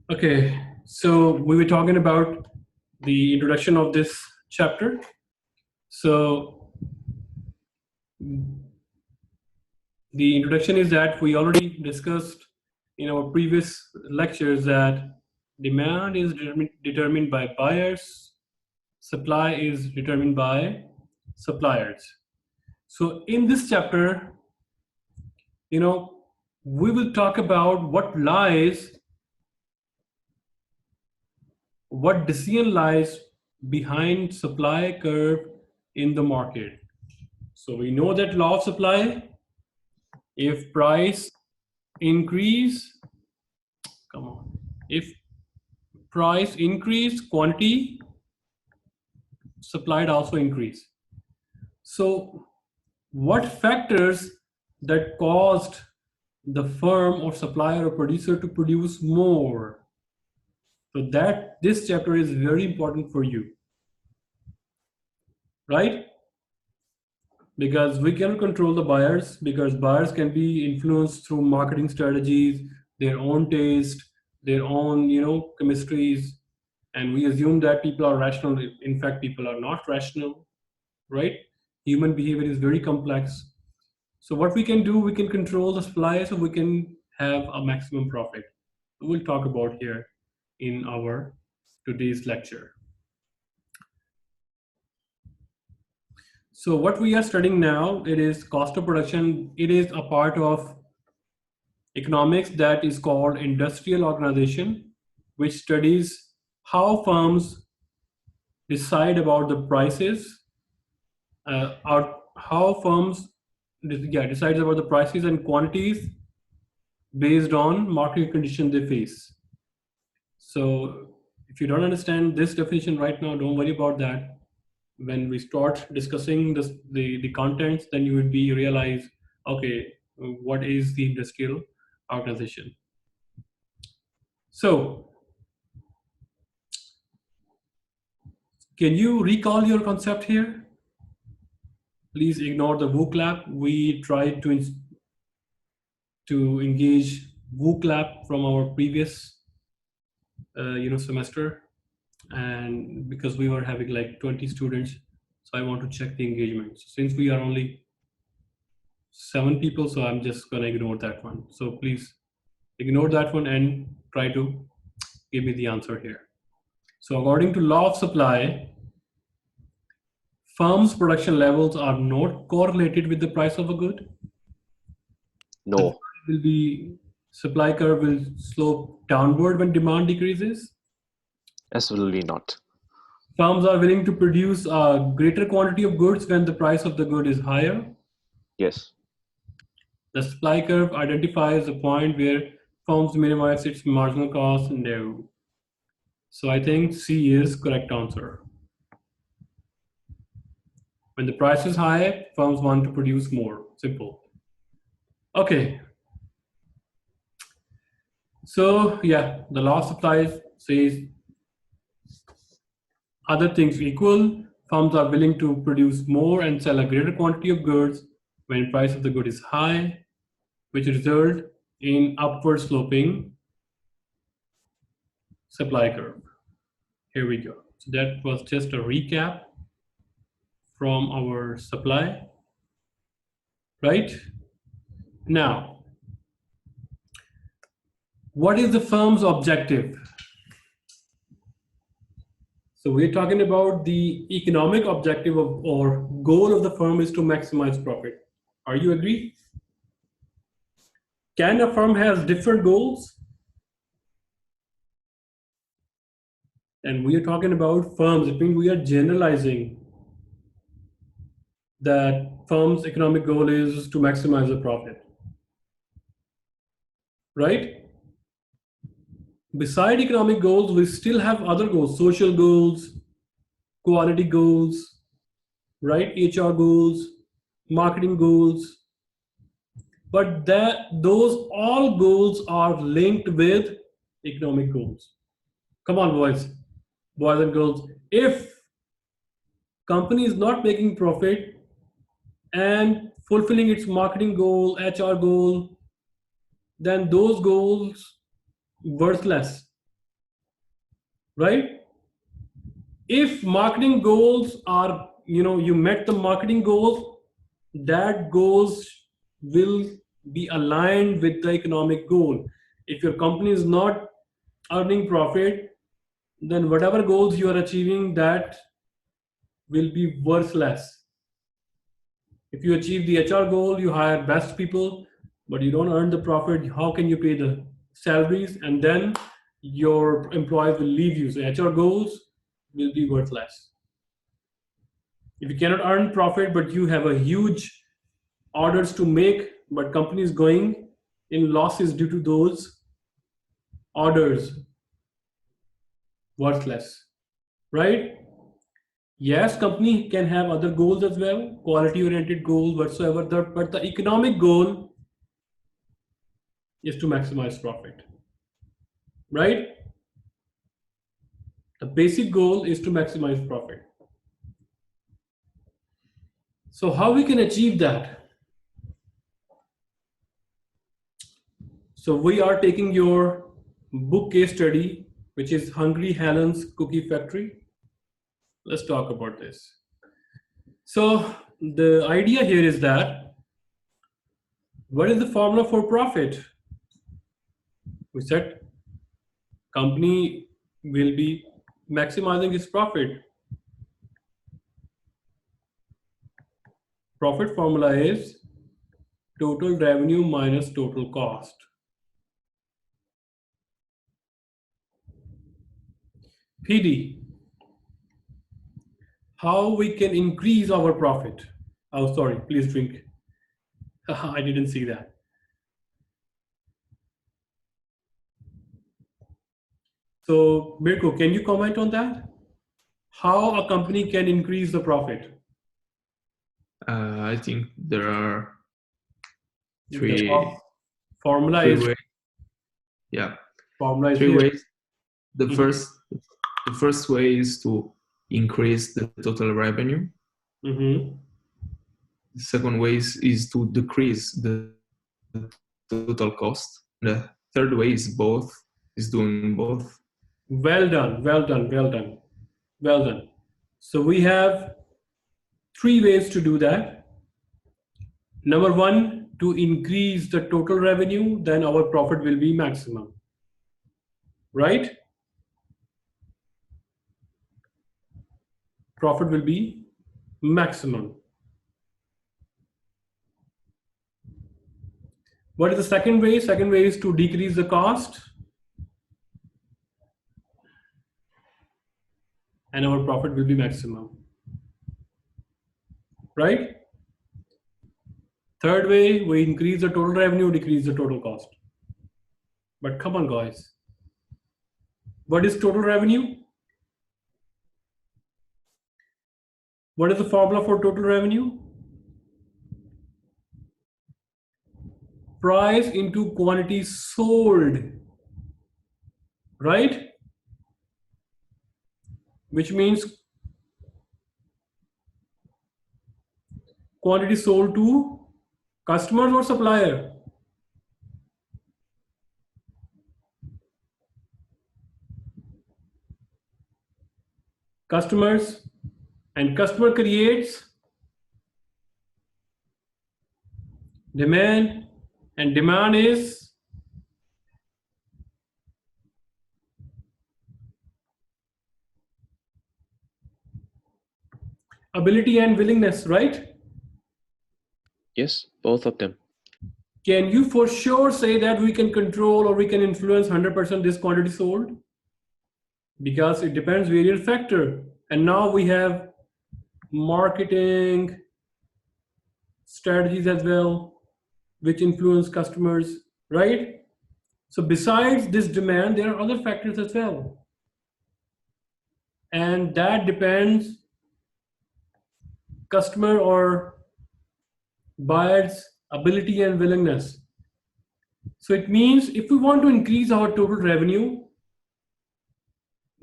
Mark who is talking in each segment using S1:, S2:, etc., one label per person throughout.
S1: Okay, so we were talking about the introduction of this chapter. So the introduction is that we already discussed in our previous lectures that demand is determined by buyers, supply is determined by suppliers. So in this chapter, we will talk about what decision lies behind supply curve in the market. So we know that law of supply, if price increase, come on, if price increase, quantity supplied also increase. So what factors that caused the firm or supplier or producer to produce more? So that this chapter is very important for you, right? Because we can control the buyers, because buyers can be influenced through marketing strategies, their own taste, their own chemistries, and we assume that people are rational. In fact, people are not rational, right? Human behavior is very complex. So what we can do, we can control the supply so we can have a maximum profit. We'll talk about here in our today's lecture. So what we are studying now, it is cost of production. It is a part of economics that is called industrial organization, which studies how firms decide about the prices, or how firms decides about the prices and quantities based on market conditions they face. So if you don't understand this definition right now, don't worry about that. When we start discussing the contents, then you would be realize, okay, what is the industrial organization? So can you recall your concept here? Please ignore the vocab. We tried to engage vocab from our previous semester, and because we were having like 20 students, so I want to check the engagement. So since we are only 7 people, so I'm just gonna ignore that one. So please ignore that one and try to give me the answer here. So according to law of supply, firms' production levels are not correlated with the price of a good.
S2: No.
S1: Supply curve will slope downward when demand decreases.
S2: Absolutely not.
S1: Firms are willing to produce a greater quantity of goods when the price of the good is higher.
S2: Yes.
S1: The supply curve identifies a point where firms minimize its marginal cost. No. So I think C is correct answer. When the price is high, firms want to produce more. Simple. Okay. So yeah, the law of supply says other things equal, firms are willing to produce more and sell a greater quantity of goods when price of the good is high, which result in upward sloping supply curve. Here we go. So that was just a recap from our supply, right? Now, what is the firm's objective? So we're talking about the economic objective of or goal of the firm is to maximize profit. Are you agree? Can a firm have different goals? And we are talking about firms. It means we are generalizing that firm's economic goal is to maximize the profit, right? Beside economic goals, we still have other goals: social goals, quality goals, right? HR goals, marketing goals. But those all goals are linked with economic goals. Come on, boys and girls. If company is not making profit and fulfilling its marketing goal, HR goal, then those goals worthless. right? If marketing goals are, you met the marketing goals, that goals will be aligned with the economic goal. If your company is not earning profit, then whatever goals you are achieving, that will be worthless. If you achieve the HR goal, you hire best people, but you don't earn the profit, how can you pay the salaries? And then your employees will leave you. So HR goals will be worthless. If you cannot earn profit, but you have a huge orders to make, but company is going in losses due to those orders, worthless, right? Yes, company can have other goals as well, quality oriented goals whatsoever, but the economic goal is to maximize profit, right? The basic goal is to maximize profit. So how we can achieve that? So we are taking your book case study, which is Hungry Helen's Cookie Factory. Let's talk about this. So the idea here is that, what is the formula for profit? We said company will be maximizing its profit. Profit formula is total revenue minus total cost. PD, how we can increase our profit? Oh, sorry, please drink. I didn't see that. So, Mirko, can you comment on that? How a company can increase the profit?
S3: I think there are
S1: The
S3: three
S1: formula is
S3: ways. Yeah,
S1: formula is
S3: three
S1: here.
S3: ways. The first way is to increase the total revenue.
S1: Mm-hmm.
S3: The second way is to decrease the total cost. The third way is doing both.
S1: Well done, well done, well done, well done. So we have three ways to do that. Number one, to increase the total revenue, then our profit will be maximum. Right? Profit will be maximum. What is the second way? Second way is to decrease the cost, and our profit will be maximum. Right? Third way, we increase the total revenue, decrease the total cost. But come on, guys. What is total revenue? What is the formula for total revenue? Price into quantity sold. Right? Which means quantity sold to customers or supplier. Customers, and customer creates demand, and demand is ability and willingness, right?
S2: Yes, both of them.
S1: Can you for sure say that we can control or we can influence 100% this quantity sold? Because it depends various factor. And now we have marketing strategies as well, which influence customers, right? So besides this demand, there are other factors as well. And that depends customer or buyer's ability and willingness. So it means if we want to increase our total revenue,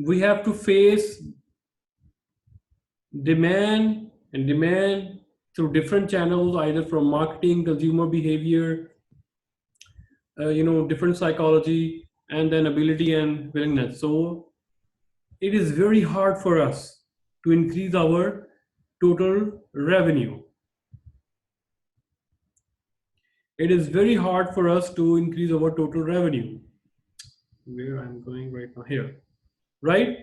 S1: we have to face demand and demand through different channels, either from marketing, consumer behavior, different psychology, and then ability and willingness. So it is very hard for us to increase our total revenue. It is very hard for us to increase our total revenue. Where I'm going right now, here, right?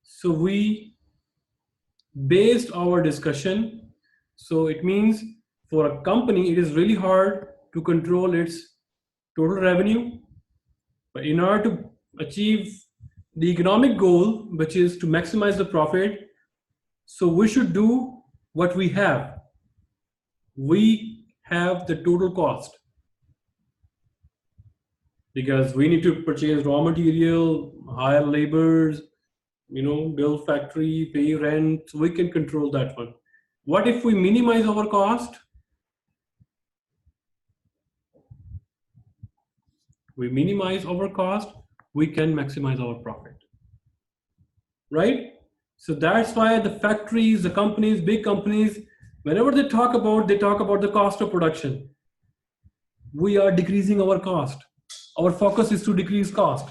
S1: So we based our discussion. So it means for a company, it is really hard to control its total revenue. But in order to achieve the economic goal, which is to maximize the profit, so we should do what we have. We have the total cost because we need to purchase raw material, hire laborers, build factory, pay rent. So we can control that one. What if we minimize our cost? We minimize our cost, we can maximize our profit, right? So that's why the factories, the companies, big companies, whenever they talk about the cost of production. We are decreasing our cost. Our focus is to decrease cost.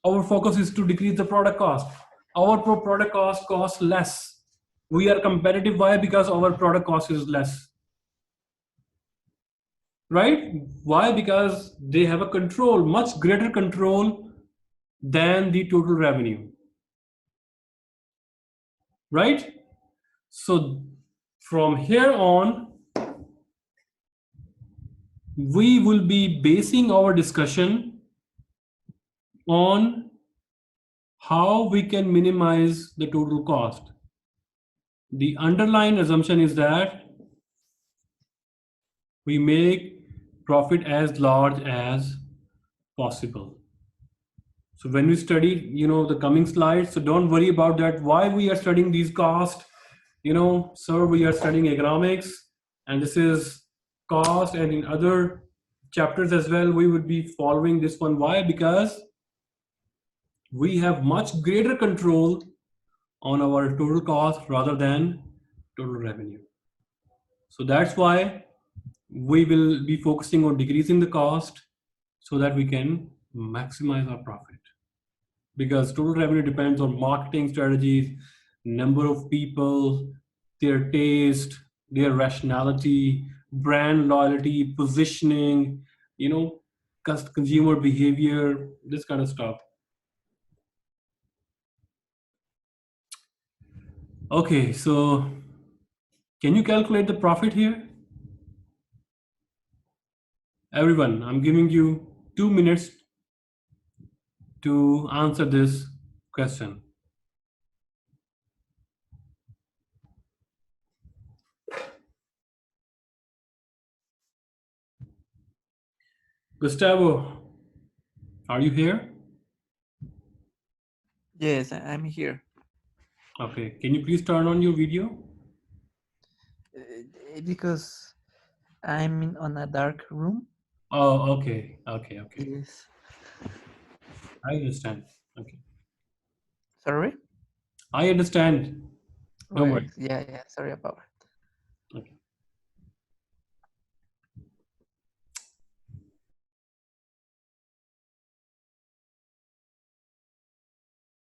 S1: Our focus is to decrease the product cost. Our product cost costs less. We are competitive. Why? Because our product cost is less. Right? Why? Because they have a control, much greater control than the total revenue. Right? So from here on, we will be basing our discussion on how we can minimize the total cost. The underlying assumption is that we make profit as large as possible. So when we study, the coming slides, so don't worry about that. Why we are studying these costs? Sir, we are studying economics, and this is cost, and in other chapters as well, we would be following this one. Why? Because we have much greater control on our total cost rather than total revenue. So that's why we will be focusing on decreasing the cost so that we can maximize our profit. Because total revenue depends on marketing strategies, number of people, their taste, their rationality, brand loyalty, positioning, consumer behavior, this kind of stuff. Okay, so can you calculate the profit here? Everyone, I'm giving you 2 minutes to answer this question. Gustavo, are you here?
S4: Yes, I'm here.
S1: Okay, can you please turn on your video?
S4: Because I'm on a dark room.
S1: Oh, okay.
S4: Yes.
S1: I understand. Okay.
S4: Sorry?
S1: I understand. Don't worry.
S4: Yeah, sorry about it.
S1: Okay.